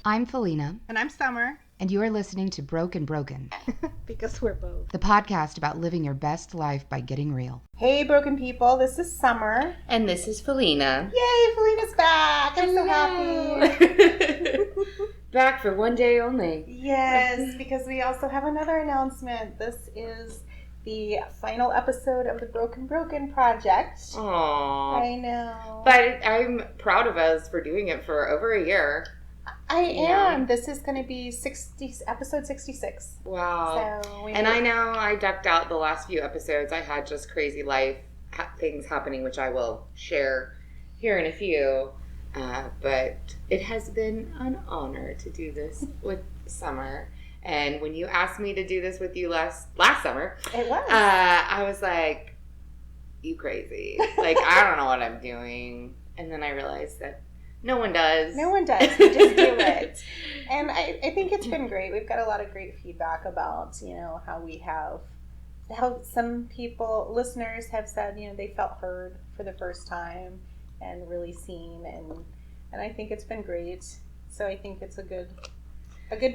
I'm Felina. And I'm Summer. And you are listening to Broken Broken. Because we're both. The podcast about living your best life by getting real. Hey, broken people. This is Summer. And this is Felina. Yay, Felina's back. I'm so happy. Back for one day only. Yes, because we also have another announcement. This is the final episode of the Broken Broken project. Aww. I know. But I'm proud of us for doing it for over a year. I am. This is going to be episode 66. Wow. So and I know I ducked out the last few episodes. I had just crazy life things happening, which I will share here in a few. But it has been an honor to do this with Summer. And when you asked me to do this with you last summer, it was. I was like, you crazy. Like, I don't know what I'm doing. And then I realized that no one does. No one does. We just do it. And I think it's been great. We've got a lot of great feedback about, how some people, listeners have said, they felt heard for the first time and really seen. And I think it's been great. So I think it's a good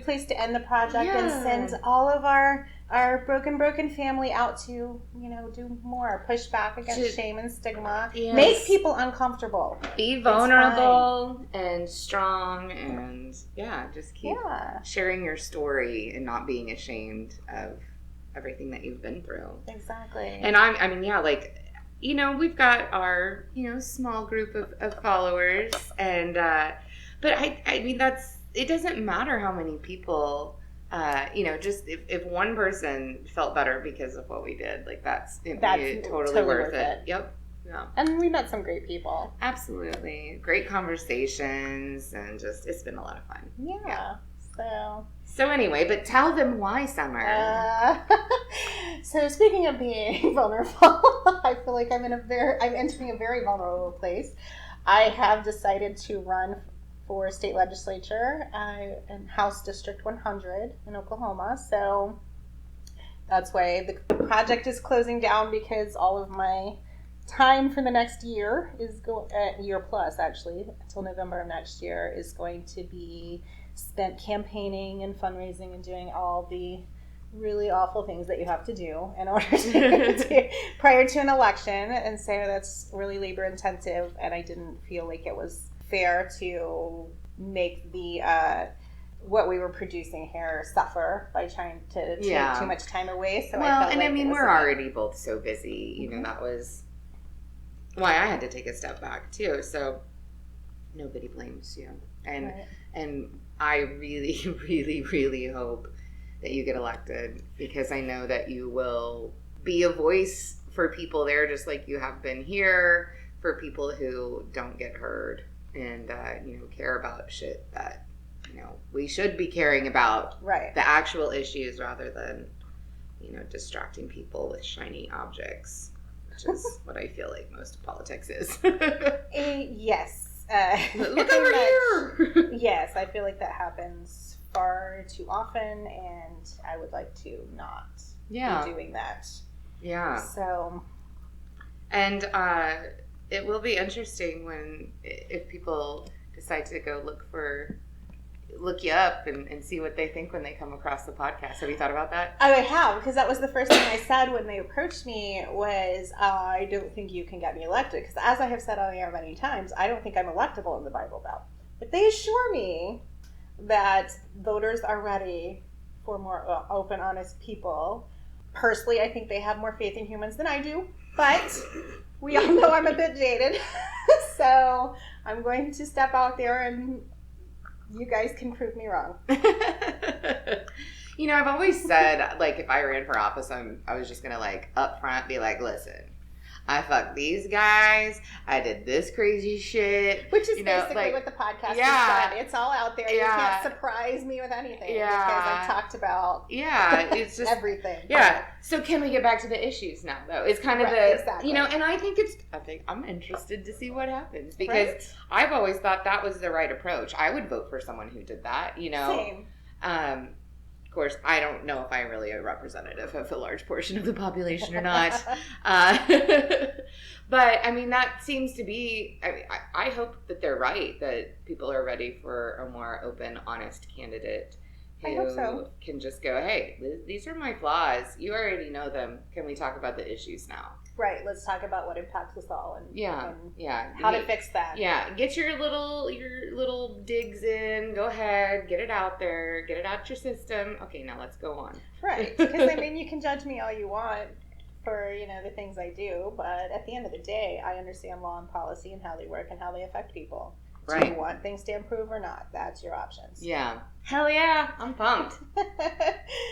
place to end the project and send all of our broken family out to, do more, push back against shame and stigma, make people uncomfortable, be vulnerable and strong, and just keep sharing your story and not being ashamed of everything that you've been through. Exactly. And we've got our, small group of followers, and but I mean it doesn't matter how many people, just if one person felt better because of what we did, like that's totally worth it. Yep. Yeah. And we met some great people. Absolutely. Great conversations, and just, it's been a lot of fun. Yeah. So anyway, but tell them why, Summer. So speaking of being vulnerable, I feel like I'm entering a very vulnerable place. I have decided to run for state legislature in House District 100 in Oklahoma. So that's why the project is closing down, because all of my time for the next year is year plus actually until November of next year is going to be spent campaigning and fundraising and doing all the really awful things that you have to do in order to prior to an election. And so that's really labor intensive, and I didn't feel like it was fair to make the what we were producing here suffer by trying to take too much time away. So we're already both so busy. That was why I had to take a step back too. So nobody blames you. And I really, really, really hope that you get elected, because I know that you will be a voice for people there, just like you have been here, for people who don't get heard. And, care about shit that, we should be caring about. Right. The actual issues, rather than, distracting people with shiny objects, which is what I feel like most of politics is. Yes. Look over here! Yes, I feel like that happens far too often, and I would like to not be doing that. Yeah. So. And, it will be interesting if people decide to go look you up and see what they think when they come across the podcast. Have you thought about that? I have, because that was the first thing I said when they approached me was, I don't think you can get me elected. Because as I have said on the air many times, I don't think I'm electable in the Bible Belt. But they assure me that voters are ready for more open, honest people. Personally, I think they have more faith in humans than I do. But we all know I'm a bit jaded. So I'm going to step out there, and you guys can prove me wrong. I've always said, like, if I ran for office, I was just going to, up front be like, listen, I fucked these guys. I did this crazy shit. Which is basically what the podcast is done. It's all out there. You can't surprise me with anything. Because I've talked about it's just everything. Yeah. So can we get back to the issues now, though? It's kind of exactly. And I think I'm interested to see what happens, because I've always thought that was the right approach. I would vote for someone who did that, Same. Of course, I don't know if I'm really a representative of a large portion of the population or not. But, I mean, that seems to be, I hope that they're right, that people are ready for a more open, honest candidate I hope who so. can just go, hey, these are my flaws. You already know them. Can we talk about the issues now? Right. Let's talk about what impacts us all and how to fix that. Yeah, get your little digs in. Go ahead, get it out there, get it out your system. Okay, now let's go on. Right. Because I mean, you can judge me all you want for the things I do, but at the end of the day, I understand law and policy and how they work and how they affect people. Right. Do you want things to improve or not? That's your options. Yeah. Hell yeah, I'm pumped. I'm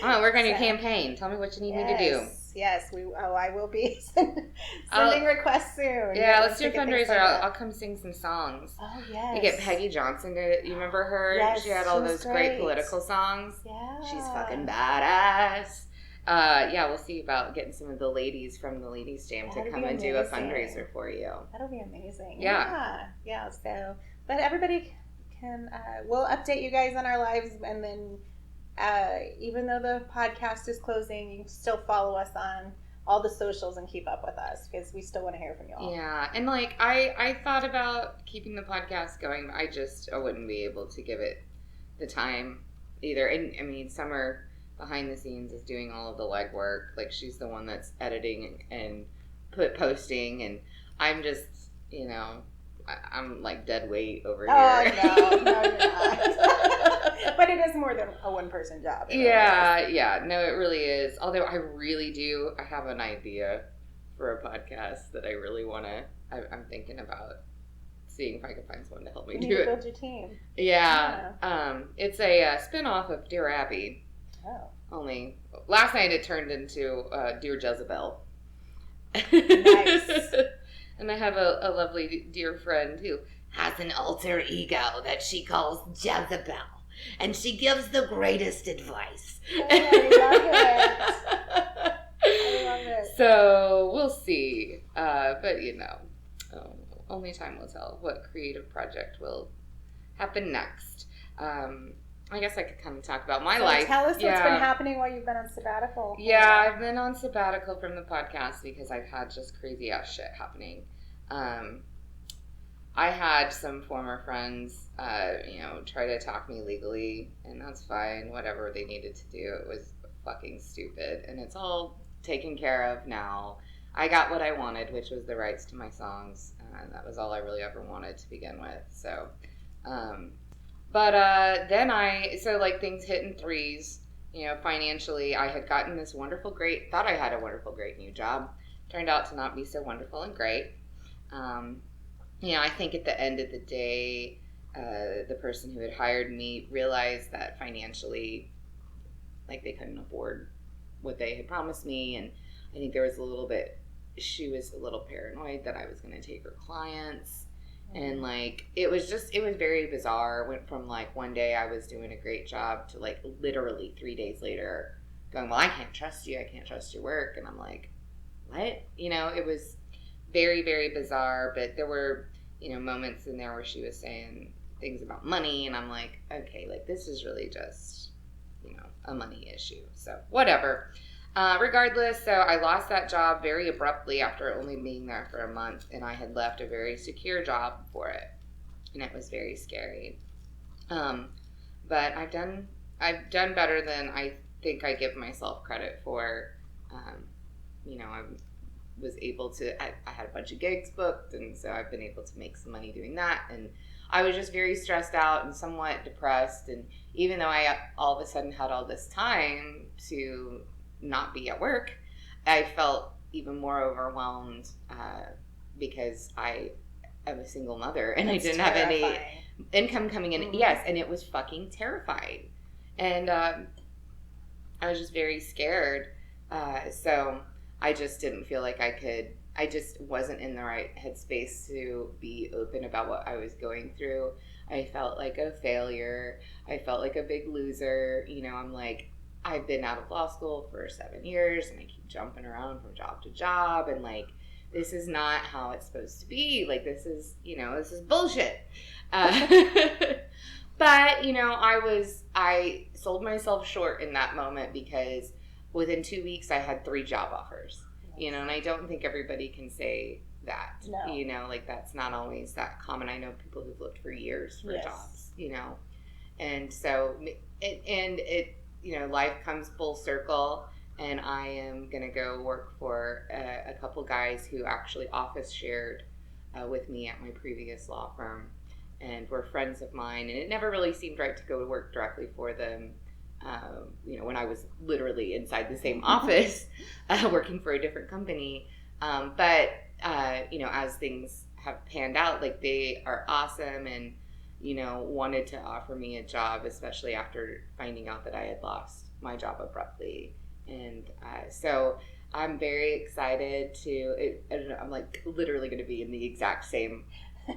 gonna work on your campaign. Tell me what you need me to do. Yes, I will be sending requests soon. Yeah, let's do a fundraiser. I'll come sing some songs. Oh, yes. You get Peggy Johnson to, you remember her? Yes, she had all those great political songs. Yeah. She's fucking badass. Yeah, we'll see about getting some of the ladies from the Ladies Jam to come and do a fundraiser for you. That'll be amazing. Yeah. Yeah, so, but everybody can, we'll update you guys on our lives, and then even though the podcast is closing, you can still follow us on all the socials and keep up with us, because we still want to hear from you all. Yeah, and like I thought about keeping the podcast going, I wouldn't be able to give it the time either. And I mean, Summer behind the scenes is doing all of the legwork. Like, she's the one that's editing and posting, and I'm just, I'm like dead weight over here. Oh, no, you're not. But it is more than a one-person job. Yeah, no, it really is. Although I have an idea for a podcast that I really want to, I'm thinking about seeing if I can find someone to help me do it. Build your team. Yeah. It's a spin-off of Dear Abby. Oh. Only last night it turned into Dear Jezebel. Nice. And I have a lovely dear friend who has an alter ego that she calls Jezebel. And she gives the greatest advice. Oh, I love it. I love it. So we'll see. But only time will tell what creative project will happen next. I guess I could kind of talk about my life. Tell us what's been happening while you've been on sabbatical. Yeah, I've been on sabbatical from the podcast because I've had just crazy ass shit happening. I had some former friends, try to attack me legally, and that's fine. Whatever they needed to do, it was fucking stupid, and it's all taken care of now. I got what I wanted, which was the rights to my songs. That was all I really ever wanted to begin with. So, then things hit in threes. Financially, I had gotten this thought I had a wonderful, great new job. Turned out to not be so wonderful and great. I think at the end of the day, the person who had hired me realized that financially, they couldn't afford what they had promised me. And I think she was a little paranoid that I was going to take her clients. And it was very bizarre. It went from one day I was doing a great job to literally 3 days later going, well, I can't trust you. I can't trust your work. And I'm like, what? It was very, very bizarre. But there were, moments in there where she was saying things about money. And I'm like, okay, this is really just, a money issue. So whatever. Regardless, so I lost that job very abruptly after only being there for a month, and I had left a very secure job for it, and it was very scary. But I've done better than I think I give myself credit for. I was able to. I had a bunch of gigs booked, and so I've been able to make some money doing that. And I was just very stressed out and somewhat depressed. And even though I all of a sudden had all this time to not be at work, I felt even more overwhelmed because I am a single mother and I didn't have any income coming in. Mm-hmm. Yes, and it was fucking terrifying. And I was just very scared. So I just didn't feel like I just wasn't in the right headspace to be open about what I was going through. I felt like a failure. I felt like a big loser. I'm like, I've been out of law school for 7 years and I keep jumping around from job to job, and this is not how it's supposed to be. This is bullshit. But, I I sold myself short in that moment because within 2 weeks I had 3 job offers. You know, and I don't think everybody can say that. No. You know, like that's not always that common. I know people who've looked for years for jobs, you know. And so it you know, life comes full circle, and I am going to go work for a couple guys who actually office shared with me at my previous law firm, and were friends of mine, and it never really seemed right to go to work directly for them. You know, when I was literally inside the same office working for a different company. But, you know, as things have panned out, like they are awesome and, you know, wanted to offer me a job, especially after finding out that I had lost my job abruptly. And so I'm very excited I'm like literally going to be in the exact same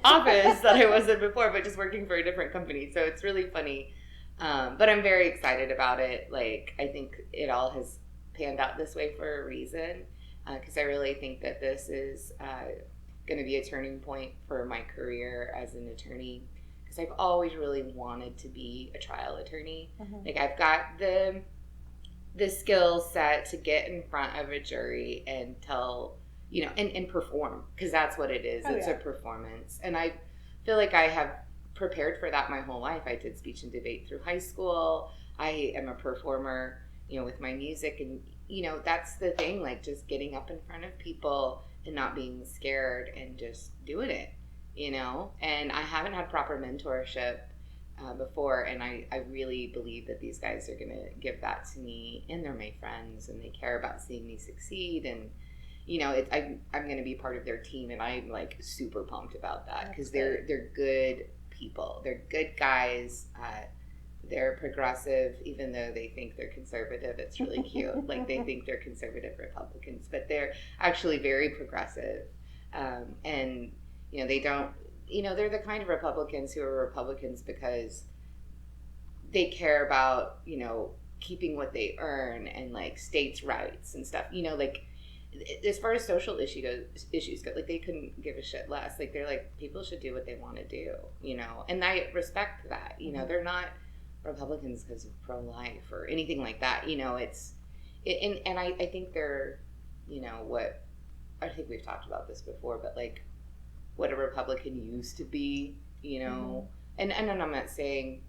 office that I was in before, but just working for a different company. So it's really funny. But I'm very excited about it. Like, I think it all has panned out this way for a reason, because I really think that this is going to be a turning point for my career as an attorney, because I've always really wanted to be a trial attorney. Mm-hmm. Like, I've got the skill set to get in front of a jury and tell, you know, and perform, because that's what it is. It's a performance. And I feel like I have prepared for that my whole life. I did speech and debate through high school. I am a performer, you know, with my music. And, you know, that's the thing, like just getting up in front of people and not being scared and just doing it, you know. And I haven't had proper mentorship before, and I really believe that these guys are going to give that to me, and they're my friends, and they care about seeing me succeed. And, you know, I'm going to be part of their team, and I'm like super pumped about that, because they're good people. They're good guys. They're progressive, even though they think they're conservative. It's really cute. Like, they think they're conservative Republicans, but they're actually very progressive. And, you know, they don't, you know, they're the kind of Republicans who are Republicans because they care about, you know, keeping what they earn and like states' rights and stuff. You know, like, as far as social issues go, like, they couldn't give a shit less. Like, they're like, people should do what they want to do, you know, and I respect that. You know, they're not Republicans because of pro-life or anything like that. You know, and I think they're, you know, what, I think we've talked about this before, but like what a Republican used to be, you know, and I'm not saying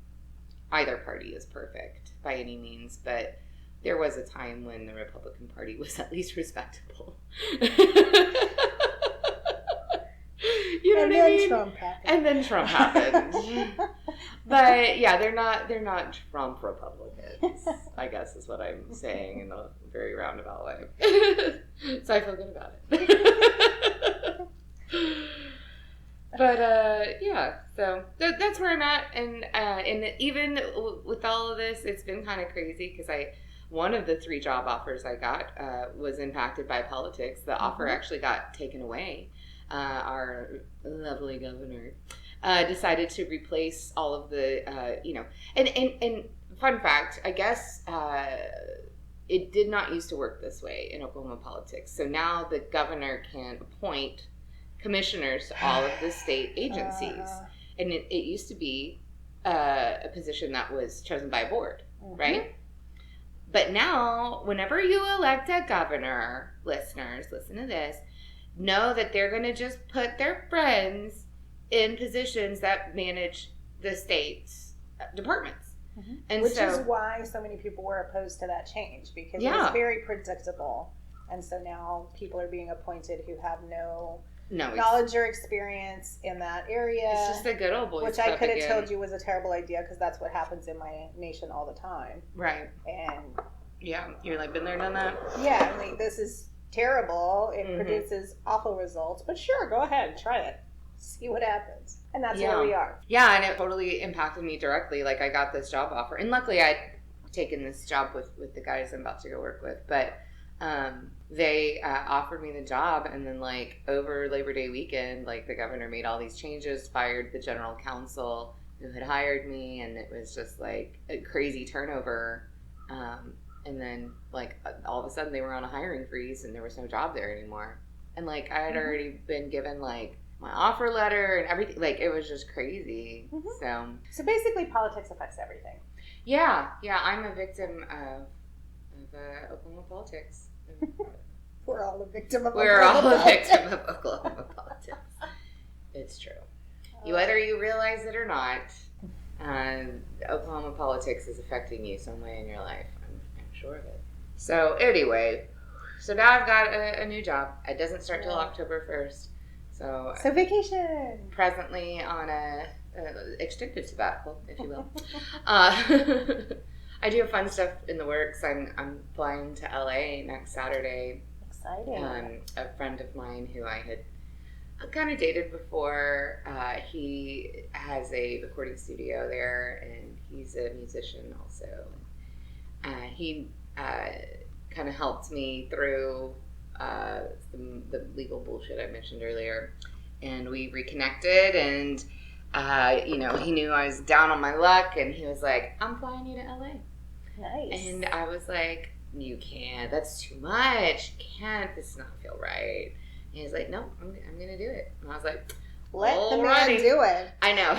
either party is perfect by any means, but there was a time when the Republican Party was at least respectable. You know what I mean? Trump happened. And then Trump happened. But yeah, they're not Trump Republicans, I guess is what I'm saying in a very roundabout way. So I feel good about it. But yeah, so that's where I'm at, and even with all of this, it's been kind of crazy because one of the 3 job offers I got was impacted by politics. The offer actually got taken away. Our lovely governor decided to replace all of the, you know, and fun fact, I guess it did not used to work this way in Oklahoma politics. So now the governor can appoint commissioners to all of the state agencies. And it used to be a position that was chosen by a board, right? But now, whenever you elect a governor, listeners, listen to this, know that they're going to just put their friends in positions that manage the state's departments. And which is why so many people were opposed to that change, because it was very predictable. And so now people are being appointed who have no knowledge or experience in that area. It's just a good old boys which club I could have again. told you was a terrible idea, because that's what happens in my nation all the time. Right. And yeah, you're like, been there, done that? Yeah, I mean, this is terrible. It produces awful results, but sure, go ahead, try it. See what happens. And that's where we are. Yeah, and it totally impacted me directly. Like, I got this job offer, and luckily I'd taken this job with the guys I'm about to go work with, but they offered me the job, and then like over Labor Day weekend, like the governor made all these changes, fired the general counsel who had hired me, and it was just like a crazy turnover. And then like all of a sudden they were on a hiring freeze, and there was no job there anymore. And like I had already been given like my offer letter and everything. Like, it was just crazy. Mm-hmm. So basically, politics affects everything. Yeah, I'm a victim of Oklahoma politics. We're all a victim of We're all a victim of Oklahoma politics. It's true. Whether you realize it or not, Oklahoma politics is affecting you some way in your life. I'm sure of it. So anyway, now I've got a new job. It doesn't start till October 1st. So vacation. Presently on a extended sabbatical, if you will. I do have fun stuff in the works. I'm flying to LA next Saturday. Exciting. A friend of mine who I had kind of dated before, he has a recording studio there, and he's a musician also. He kind of helped me through the legal bullshit I mentioned earlier, and we reconnected, and he knew I was down on my luck, and he was like, I'm flying you to LA. Nice. And I was like, you can't, that's too much, you can't, this does not feel right. And he was like, no, I'm going to do it. And I was like, let the man do it. I know.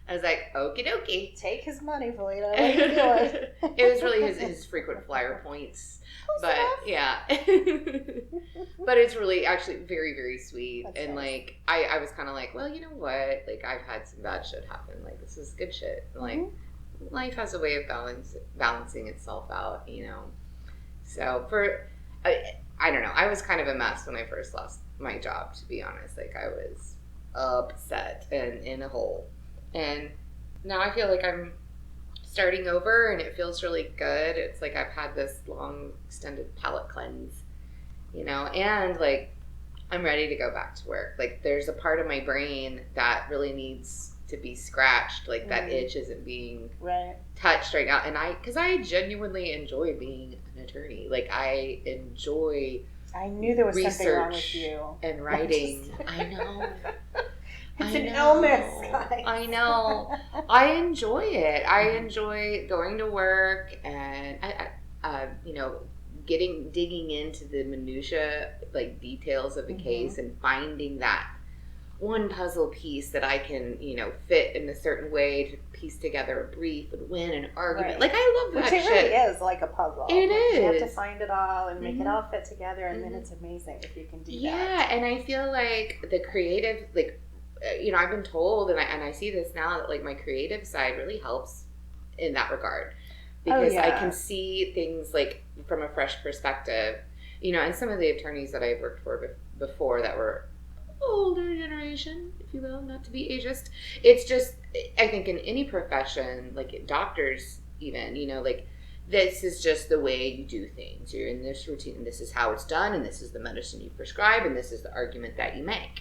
I was like, okie dokie. Take his money, Felita. Let him do it. It was really his frequent flyer points. But yeah. But it's really actually very, very sweet. That's and nice. Like, I was kind of like, well, you know what? Like, I've had some bad shit happen. Like, this is good shit. Like, life has a way of balancing itself out, you know? So I don't know. I was kind of a mess when I first lost my job, to be honest. Like, I was upset and in a hole. And now I feel like I'm starting over, and it feels really good. It's like I've had this long, extended palate cleanse, you know? And, like, I'm ready to go back to work. Like, there's a part of my brain that really needs to be scratched. Like, that itch isn't being touched right now. And because I genuinely enjoy being an attorney. Like, I enjoy I knew there was something wrong with you. And writing. I know. It's an illness, guys. I know. I enjoy it. I enjoy going to work and, digging into the minutia, like, details of a case and finding that one puzzle piece that I can, fit in a certain way to piece together a brief and win an argument. Right. Like, I love that shit. Which it really is like a puzzle. It is. You have to find it all and make it all fit together, and then it's amazing if you can do that. Yeah, and I feel like the creative, like, I've been told, and I see this now, that, like, my creative side really helps in that regard. Because I can see things, like, from a fresh perspective. And some of the attorneys that I've worked for before that were older generation, if you will, not to be ageist. It's just, I think in any profession, like doctors even, like, this is just the way you do things. You're in this routine, and this is how it's done, and this is the medicine you prescribe, and this is the argument that you make.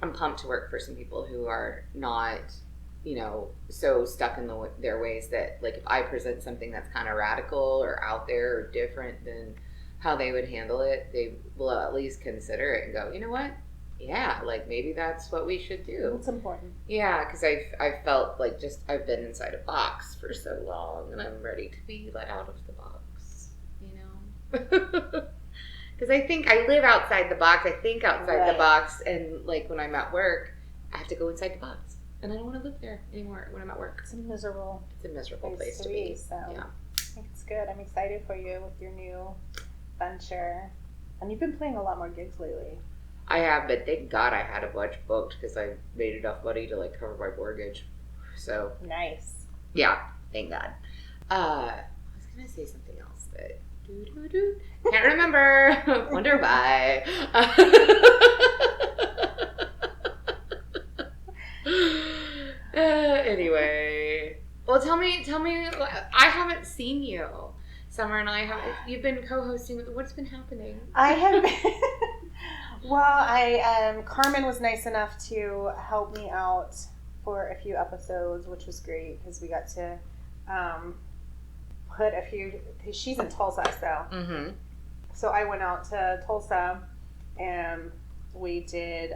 I'm pumped to work for some people who are not, so stuck in their ways that, like, if I present something that's kind of radical or out there or different than how they would handle it, they will at least consider it and go, you know what? Yeah, like, maybe that's what we should do. It's important. Yeah, because I've felt like I've been inside a box for so long, and I'm ready to be let out of the box, Because I think I live outside the box. I think outside the box, and, like, when I'm at work, I have to go inside the box, and I don't want to live there anymore when I'm at work. It's a miserable place to be. So yeah, I think it's good. I'm excited for you with your new venture, and you've been playing a lot more gigs lately. I have, but thank God I had a bunch booked because I made enough money to, like, cover my mortgage. So nice. Yeah, thank God. I was gonna say something else, but can't remember. Wonder why. Anyway, well, tell me. I haven't seen you. Summer and I have. You've been co-hosting. What's been happening? I have been. Well, Carmen was nice enough to help me out for a few episodes, which was great because we got to put a few. She's in Tulsa, so so I went out to Tulsa and we did.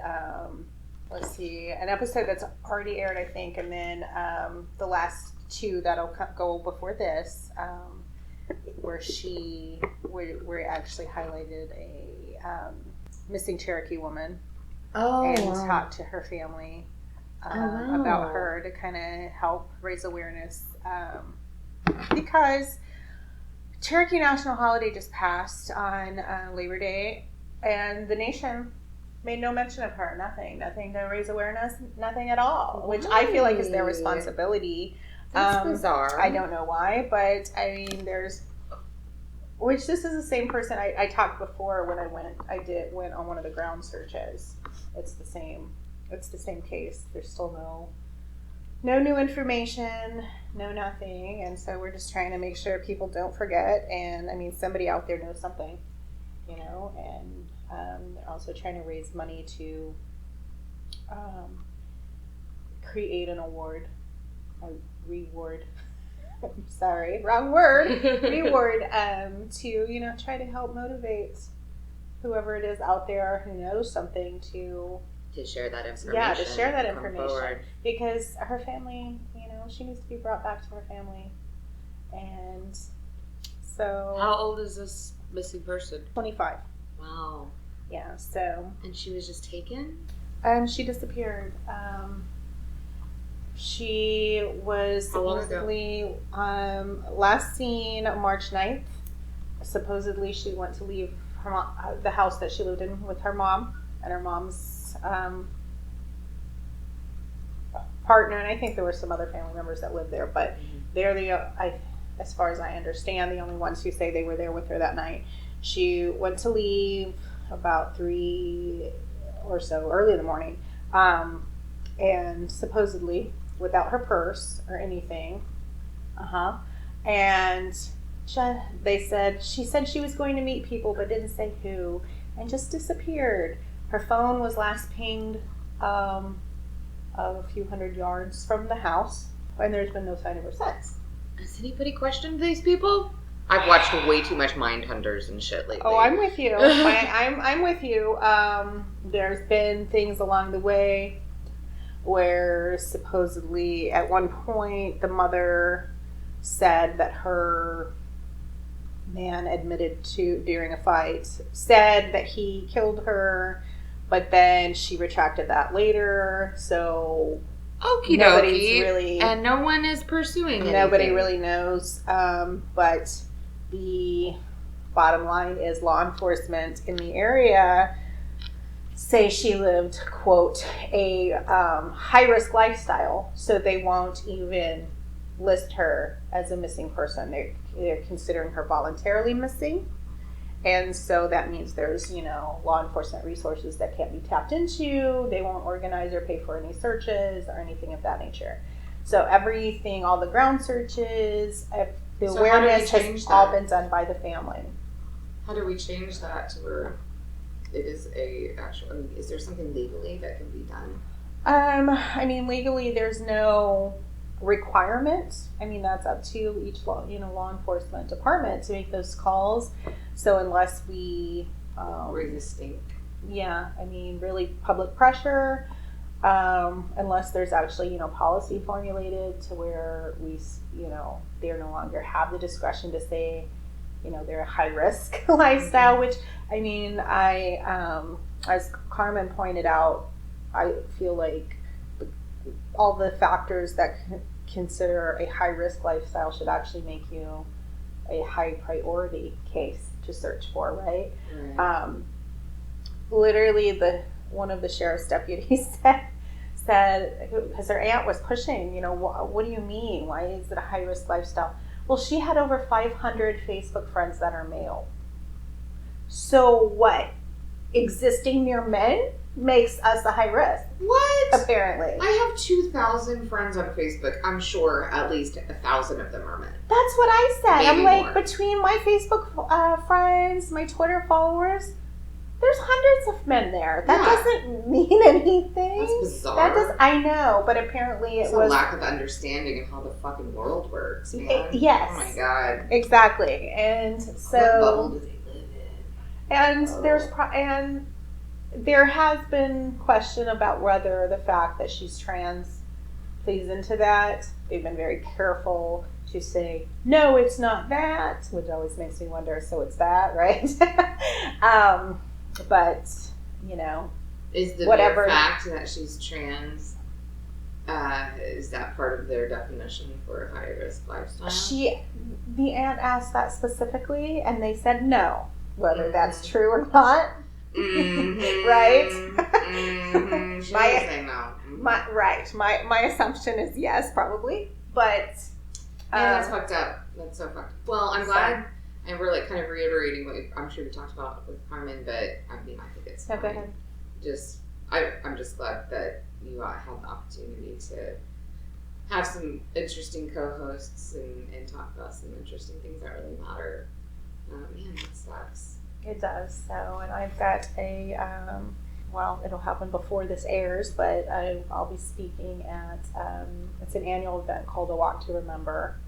Let's see, an episode that's already aired, I think, and then the last two that'll go before this. Where we actually highlighted a missing Cherokee woman Oh, and wow. talk to her family Wow. about her to kind of help raise awareness because Cherokee National Holiday just passed on Labor Day, and the nation made no mention of her. Nothing to raise awareness, nothing at all, which I feel like is their responsibility. That's bizarre. I don't know why, but I mean, which this is the same person I talked before when I went on one of the ground searches. It's the same case. There's still no new information, no nothing, and so we're just trying to make sure people don't forget. And I mean, somebody out there knows something, and they're also trying to raise money to create an reward. Sorry, wrong word. Reward to try to help motivate whoever it is out there who knows something to share that information. Yeah, to share that come information forward. because her family, she needs to be brought back to her family, and so How old is this missing person? 25. Wow. Yeah, so And she was just taken? she disappeared. She was How long ago? supposedly last seen March 9th. Supposedly she went to leave the house that she lived in with her mom and her mom's partner, and I think there were some other family members that lived there, but they're as far as I understand, the only ones who say they were there with her that night. She went to leave about 3 or so early in the morning, and supposedly without her purse or anything. And she said she was going to meet people, but didn't say who, and just disappeared. Her phone was last pinged a few hundred yards from the house, and there's been no sign of her since. Has anybody questioned these people? I've watched way too much Mindhunters and shit lately. Oh, I'm with you. I'm with you. There's been things along the way where supposedly at one point the mother said that her man admitted to, during a fight, said that he killed her, but then she retracted that later. So Okie nobody's dokie. really, And no one is pursuing anything. nobody really knows. But the bottom line is law enforcement in the area say she lived, quote, a high-risk lifestyle, so they won't even list her as a missing person. They're considering her voluntarily missing, and so that means there's law enforcement resources that can't be tapped into. They won't organize or pay for any searches or anything of that nature. So everything, all the ground searches, the So how do we awareness change has all that? been done by the family. How do we change that to where it is is there something legally that can be done? I mean, legally, there's no requirement. I mean, that's up to each law enforcement department to make those calls. So unless we, Resisting. yeah, I mean, really public pressure, unless there's actually, policy formulated to where we, they no longer have the discretion to say, they're a high risk lifestyle, which, I mean, as Carmen pointed out, I feel like all the factors that consider a high risk lifestyle should actually make you a high priority case to search for, right? Right. Literally, one of the sheriff's deputies said, because her aunt was pushing, what do you mean? Why is it a high risk lifestyle? Well, she had over 500 Facebook friends that are male. So what? Existing near men makes us a high risk, What? apparently. I have 2,000 friends on Facebook. I'm sure at least 1,000 of them are men. That's what I said. Maybe I'm like, more. between my Facebook friends, my Twitter followers, there's hundreds of men there. That Yeah. doesn't mean anything. That's bizarre. I know, but apparently It's it a was lack of understanding of how the fucking world works, man. yes. Oh my god. exactly, and What bubble so do they live in? and Oh. and there has been question about whether the fact that she's trans plays into that. They've been very careful to say, no, it's not that, which always makes me wonder, so it's that, right? But Is the whatever. mere fact that she's trans, is that part of their definition for high risk lifestyle? The aunt asked that specifically, and they said no, whether that's true or not. Right? She would say no. My assumption is yes, probably, but that's fucked up. That's so fucked up. Well, I'm glad, and we're like kind of reiterating what I'm sure we talked about with Carmen, but I mean, I think it's fine. Go ahead. I'm just glad that you had the opportunity to have some interesting co-hosts and talk about some interesting things that really matter. Man, that sucks. It does. So, and I've got a, it'll happen before this airs, but I'll be speaking at, it's an annual event called A Walk to Remember,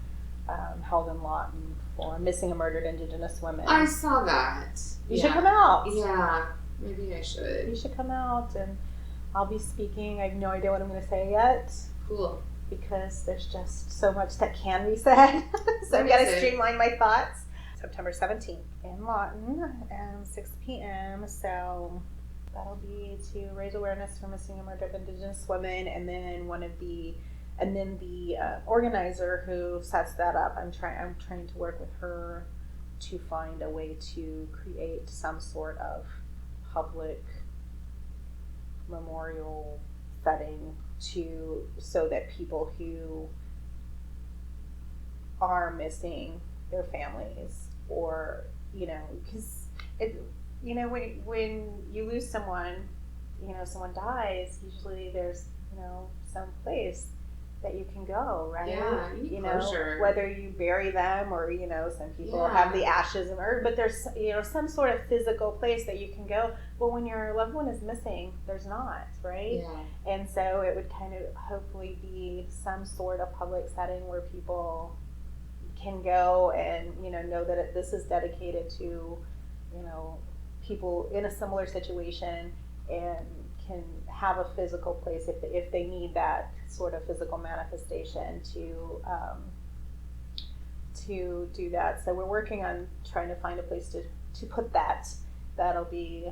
held in Lawton for missing and murdered Indigenous women. I saw that. You should come out. Yeah, maybe I should. You should come out, and I'll be speaking. I have no idea what I'm going to say yet. Cool. Because there's just so much that can be said. So I've got to streamline my thoughts. September 17th in Lawton, 6 p.m. So that'll be to raise awareness for missing and murdered Indigenous women, and then the organizer who sets that up, I'm trying to work with her to find a way to create some sort of public memorial setting so that people who are missing their families, or because when you lose someone, someone dies, usually there's some place that you can go, right? Yeah, you need closure. Whether you bury them or some people have the ashes and earth, but there's some sort of physical place that you can go. Well, when your loved one is missing, there's not, right? Yeah. And so it would kind of hopefully be some sort of public setting where people can go and know that this is dedicated to people in a similar situation, and can have a physical place if they need that sort of physical manifestation to do that. So we're working on trying to find a place to put that. That'll be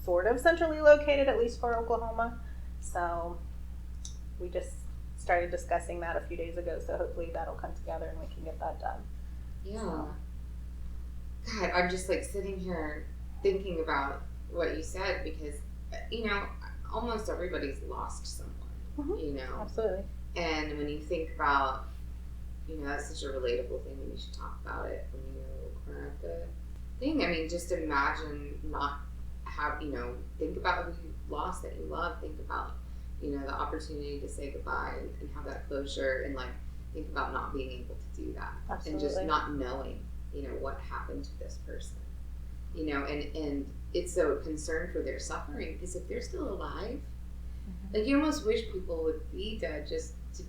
sort of centrally located, at least for Oklahoma. So we just started discussing that a few days ago, so hopefully that'll come together and we can get that done. Yeah. So. God, I'm just like sitting here thinking about what you said, because almost everybody's lost someone. Mm-hmm. Absolutely. And when you think about that's such a relatable thing, and you should talk about it when you are at the thing. I mean, just imagine think about who you lost that you love. Think about the opportunity to say goodbye and have that closure, and think about not being able to do that. Absolutely. And just not knowing what happened to this person, and it's so concerned for their suffering, because if they're still alive, mm-hmm. You almost wish people would be dead just to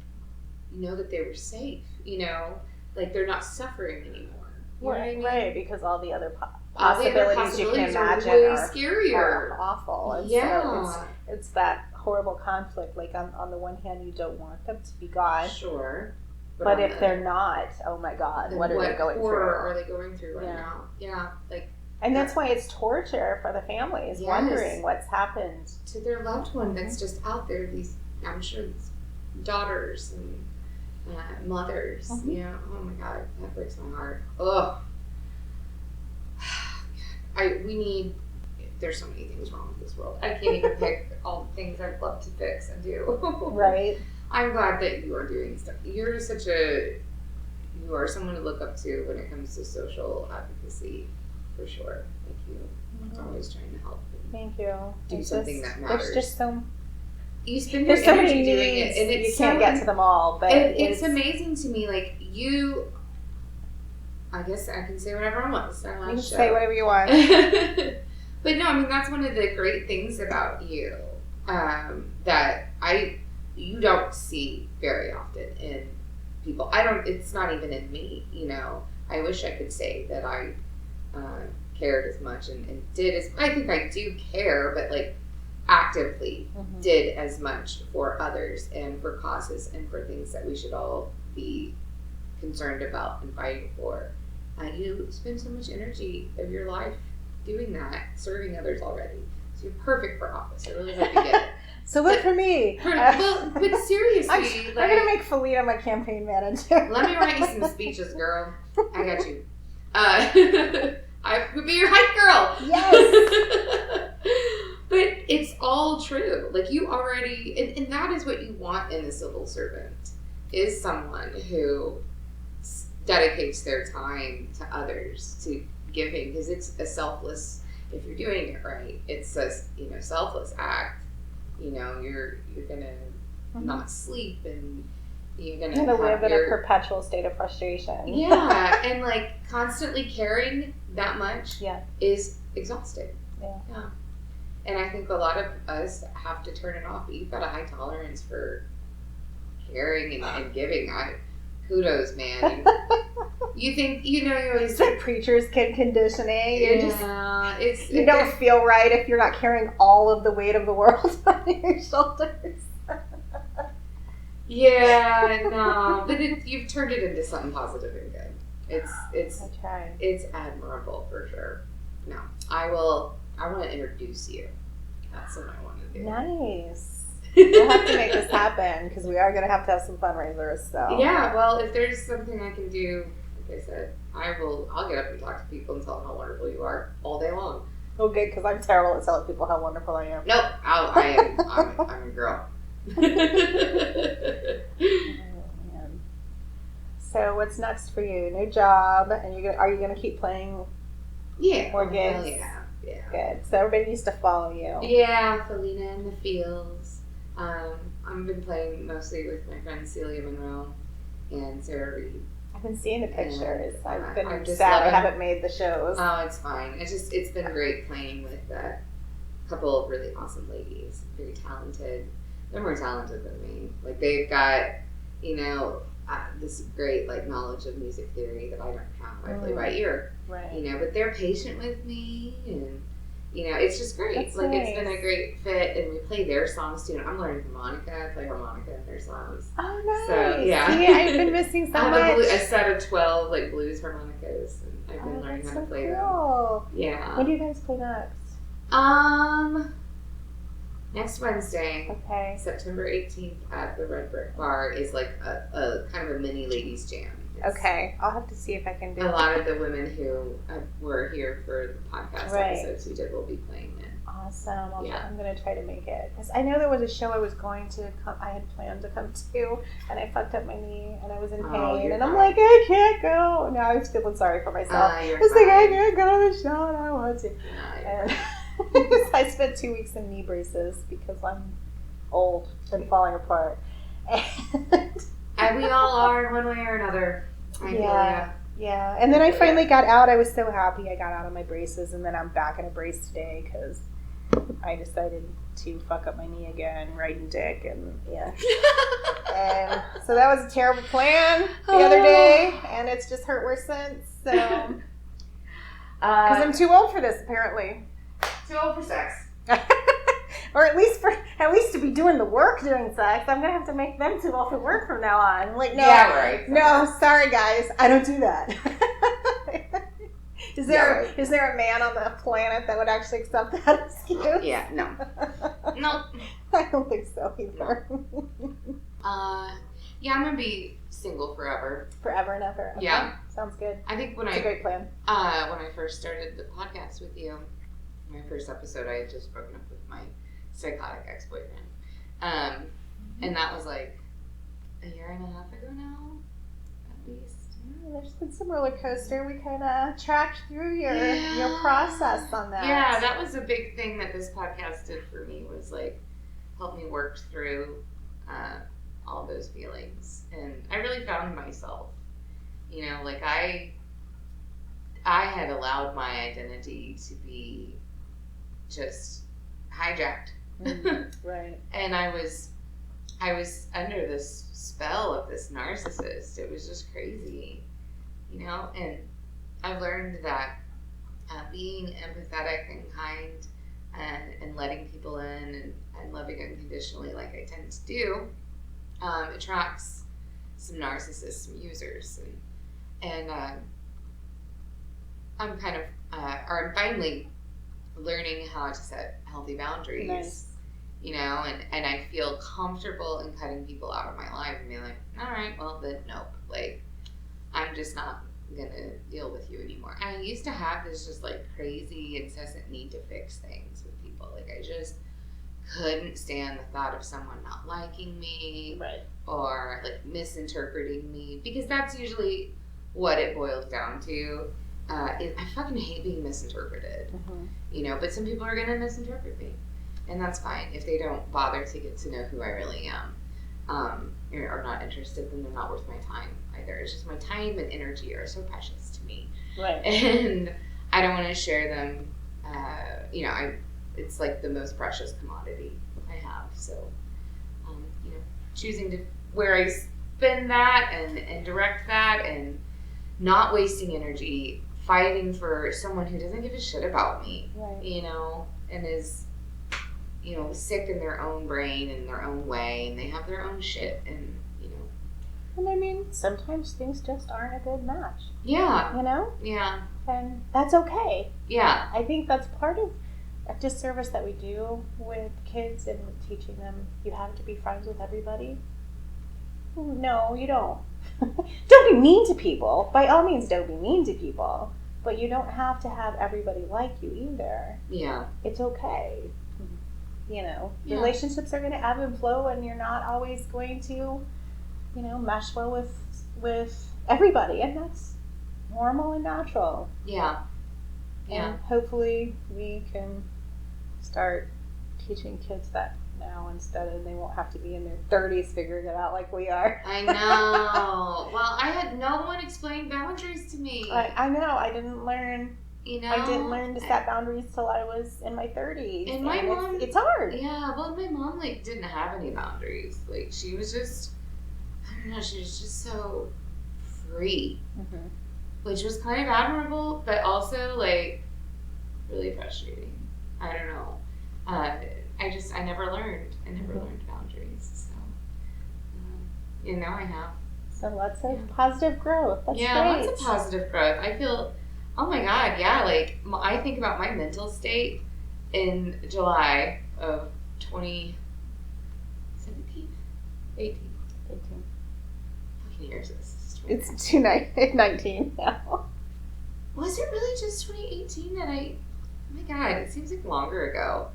know that they were safe, they're not suffering anymore. You know what I mean? Right, because all the other possibilities you can imagine are way are scarier, are awful. And yeah. So it's that horrible conflict. On the one hand, you don't want them to be gone. Sure. But if they're not, oh my God, what are they going through? What horror are they going through right now? Yeah, and that's why it's torture for the families, wondering what's happened to their loved one that's just out there. I'm sure these daughters and mothers. Mm-hmm. Oh my God, that breaks my heart. Ugh. There's so many things wrong with this world. I can't even pick all the things I'd love to fix and do. Right. I'm glad that you are doing stuff. You are someone to look up to when it comes to social advocacy, for sure. You're always trying to help. Thank you. Do something that matters. There's just you spend your so energy many doing needs, it, and it's you can't get to them all. But it's amazing to me. I guess I can say whatever I want. You can say whatever you want. But no, I mean, that's one of the great things about you, that you don't see very often in people. It's not even in me, I wish I could say that I cared as much and did as, I think I do care, but actively mm-hmm. did as much for others and for causes and for things that we should all be concerned about and fighting for. You spend so much energy of your life doing that, serving others already. So you're perfect for office. I really hope you get it. So look for me. But seriously, I'm gonna make Felina my campaign manager. let me write you some speeches, girl. I got you. I could be your hype girl. Yes. But it's all true. Like you already, and that is what you want in the civil servant, is someone who dedicates their time to others, to giving, because it's a selfless. If you're doing it right, it's a selfless act. You're gonna not sleep, and you're gonna live in a perpetual state of frustration. Yeah, and like constantly caring that much Yeah. is exhausting. Yeah. And I think a lot of us have to turn it off. But you've got a high tolerance for caring and giving. Kudos, man. You think you always It's like preacher's kid conditioning. You you don't feel right if you're not carrying all of the weight of the world on your shoulders. Yeah, no, but you've turned it into something positive and good. It's I try. It's admirable for sure. No, I want to introduce you. That's what I want to do. Nice. We'll have to make this happen because we are going to have some fundraisers. So Yeah, well, if there's something I can do, like I said, I'll get up and talk to people and tell them how wonderful you are all day long. well, good because I'm terrible at telling people how wonderful I am. Nope, I'm a girl. Oh, man. So what's next for you? New job, and are you gonna keep playing Yeah. more gigs? Hell yeah. Yeah. Good. So everybody needs to follow you. Yeah, Felina in the Fields. I've been playing mostly with my friend Celia Monroe and Sarah Reed. I've been seeing the pictures. I've I'm been just sad I loving- haven't made the shows. Oh, it's fine. It's been great playing with a couple of really awesome ladies, very talented. They're more talented than me. Like they've got, this great knowledge of music theory that I don't have. I play by ear, Right. But they're patient with me, and it's just great. That's It's been nice. a great fit, and we play their songs too. And I'm learning harmonica. I play harmonica in their songs. Oh, nice. So, yeah. See, I've been missing so I have much. a set of 12 blues harmonicas, and I've been learning that's how to so play cool. them. Yeah. When do you guys play next? Next Wednesday, Okay. September 18th at the Red Brick Bar is like a kind of a mini ladies jam. It's Okay. I'll have to see if I can do a lot of the women who were here for the podcast Right. episodes we did will be playing it. Awesome. Yeah. I'm going to try to make it. Because I know there was a show I was going to come, I had planned to come to, and I fucked up my knee, and I was in pain. you're And I'm fine. like, I can't go. Now I was feeling sorry for myself. You're I was like, I fine. can't go to the show, and I want to. No, And I spent 2 weeks in knee braces because I'm old and falling apart. and we all are in one way or another. I feel Yeah. Yeah, and then I finally got out. I was so happy I got out of my braces, and then I'm back in a brace today because I decided to fuck up my knee again, riding dick, and yeah. And so that was a terrible plan the other day, and it's just hurt worse since. So, because I'm too old for this, apparently, too old for sex. or at least to be doing the work doing sex. I'm gonna have to make them too old for work from now on. I'm like, no, Yeah, right. no, sorry guys, I don't do that. Is there right. is there a man on the planet that would actually accept that excuse? Yeah, no. No. I don't think so either. Yeah, I'm gonna be single forever. Forever and ever. Okay. Yeah. Sounds good. I think It's a great plan. when I first started the podcast with you, my first episode, I had just broken up with my psychotic ex-boyfriend. And that was like a year and a half ago now, at least. There's been some roller coaster. We kind of tracked through your process on that. Yeah, that was a big thing that this podcast did for me, was help me work through all those feelings. And I really found myself, I had allowed my identity to be just hijacked. Right. And I was under this spell of this narcissist. It was just crazy, and I've learned that being empathetic and kind and letting people in and loving unconditionally like I tend to do attracts some narcissists, some users, and I'm kind of I'm finally learning how to set healthy boundaries. Nice. You know, and I feel comfortable in cutting people out of my life and being like, all right, well then nope, like I'm just not gonna deal with you anymore. And I used to have this just like crazy incessant need to fix things with people. Like I just couldn't stand the thought of someone not liking me, Right. or like misinterpreting me, because that's usually what it boils down to. I fucking hate being misinterpreted, Mm-hmm. you know, but some people are gonna misinterpret me, and that's fine if they don't bother to get to know who I really am, or are not interested. Then they're not worth my time either. It's just my time and energy are so precious to me, Right. and I don't want to share them. You know, it's like the most precious commodity I have. So, you know, choosing to where I spend that and direct that, and not wasting energy fighting for someone who doesn't give a shit about me, Right. you know, and is, you know, sick in their own brain in their own way, and they have their own shit, and you know. And I mean, sometimes things just aren't a good match, Yeah. you know? Yeah. And that's okay. Yeah. I think that's part of a disservice that we do with kids and teaching them you have to be friends with everybody. No, you don't. Don't be mean to people. By all means, don't be mean to people. But you don't have to have everybody like you either. Yeah. It's okay. You know, Yeah. relationships are going to ebb and flow, and you're not always going to, you know, mesh well with everybody, and that's normal and natural. Yeah. Yeah. And hopefully we can start teaching kids that now instead of they won't have to be in their 30s figuring it out like we are. I know. Well, I had no one explain boundaries to me. I know. I didn't learn. You know, I didn't learn to set boundaries till I was in my 30s. And my mom, it's hard. Yeah, well, my mom like didn't have any boundaries. Like she was just, I don't know, she was just so free, Mm-hmm. which was kind of admirable, but also like really frustrating. I don't know. I never learned. I never learned boundaries. So, and now I have. So lots of positive growth. That's great. Lots of positive growth. I feel, oh my God, yeah, like I think about my mental state in July of 2017, 18. How many years is this? It's 2019 now. Was it really just 2018 that oh my God, it seems like longer ago.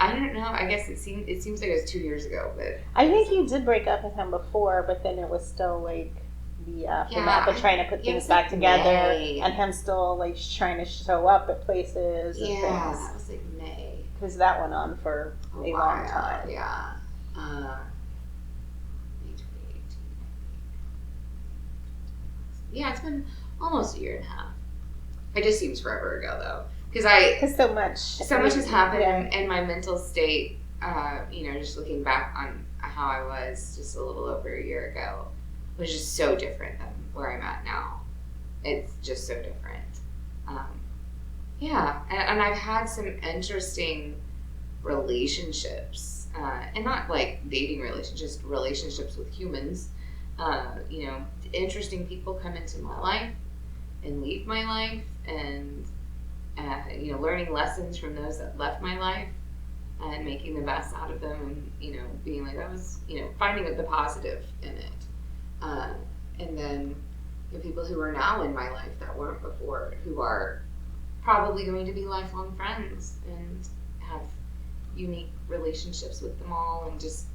I don't know. I guess it seems like it was 2 years ago, but I think you did break up with him before, but then it was still like the aftermath of trying to put things back together, May. and him still like trying to show up at places and yeah, things. that was like May. Because that went on for a long while, time. Yeah. May 2018. Yeah, it's been almost a year and a half. It just seems forever ago, though. Because so much has happened yeah. in my mental state, you know, just looking back on how I was just a little over a year ago, was just so different than where I'm at now. It's just so different. Yeah, and I've had some interesting relationships, and not like dating relationships, just relationships with humans. You know, interesting people come into my life and leave my life, and you know, learning lessons from those that left my life and making the best out of them, and you know, being like, that was, you know, finding the positive in it. And then you know, people who are now in my life that weren't before, who are probably going to be lifelong friends and have unique relationships with them all, and it's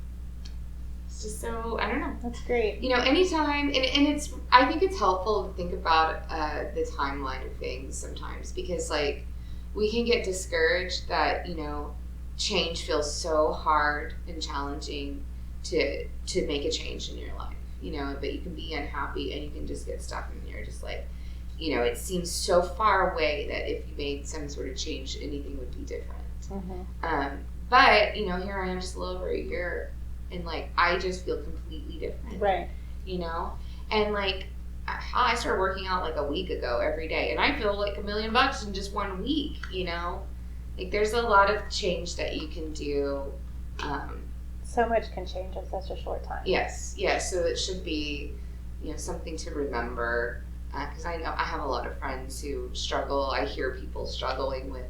just so, I don't know. That's great. You know, anytime, and I think it's helpful to think about the timeline of things sometimes, because like we can get discouraged that, you know, change feels so hard and challenging to make a change in your life, you know, but you can be unhappy and you can just get stuck and you're just like, you know, it seems so far away that if you made some sort of change, anything would be different. Mm-hmm. But, you know, here I am just a little over a year, and like I just feel completely different, Right. you know, and like I started working out like a week ago every day, and I feel like $1 million in just 1 week, you know, like there's a lot of change that you can do. So much can change in such a short time. Yes, so it should be, you know, something to remember, because I know I have a lot of friends who struggle. I hear people struggling with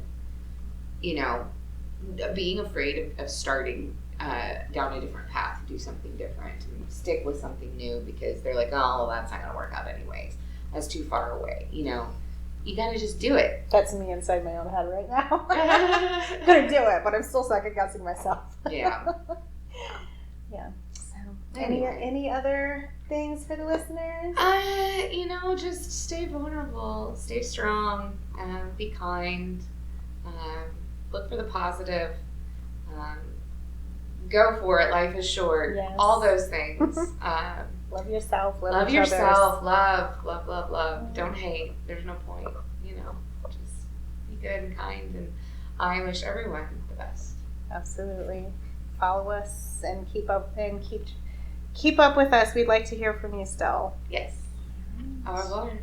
being afraid of starting down a different path, do something different, and stick with something new because they're like, oh, well, that's not going to work out anyways. That's too far away. You got to just do it. That's me inside my own head right now. I'm going to do it, but I'm still second guessing myself. Yeah. Yeah. So, Anyway. any other things for the listeners? Just stay vulnerable, stay strong, be kind, look for the positive, go for it. Life is short. Yes. All those things. Love yourself. Love each yourself. Love. Don't hate. There's no point. Just be good and kind. And I wish everyone the best. Absolutely. Follow us and keep up with us. We'd like to hear from you still. Yes. Au revoir.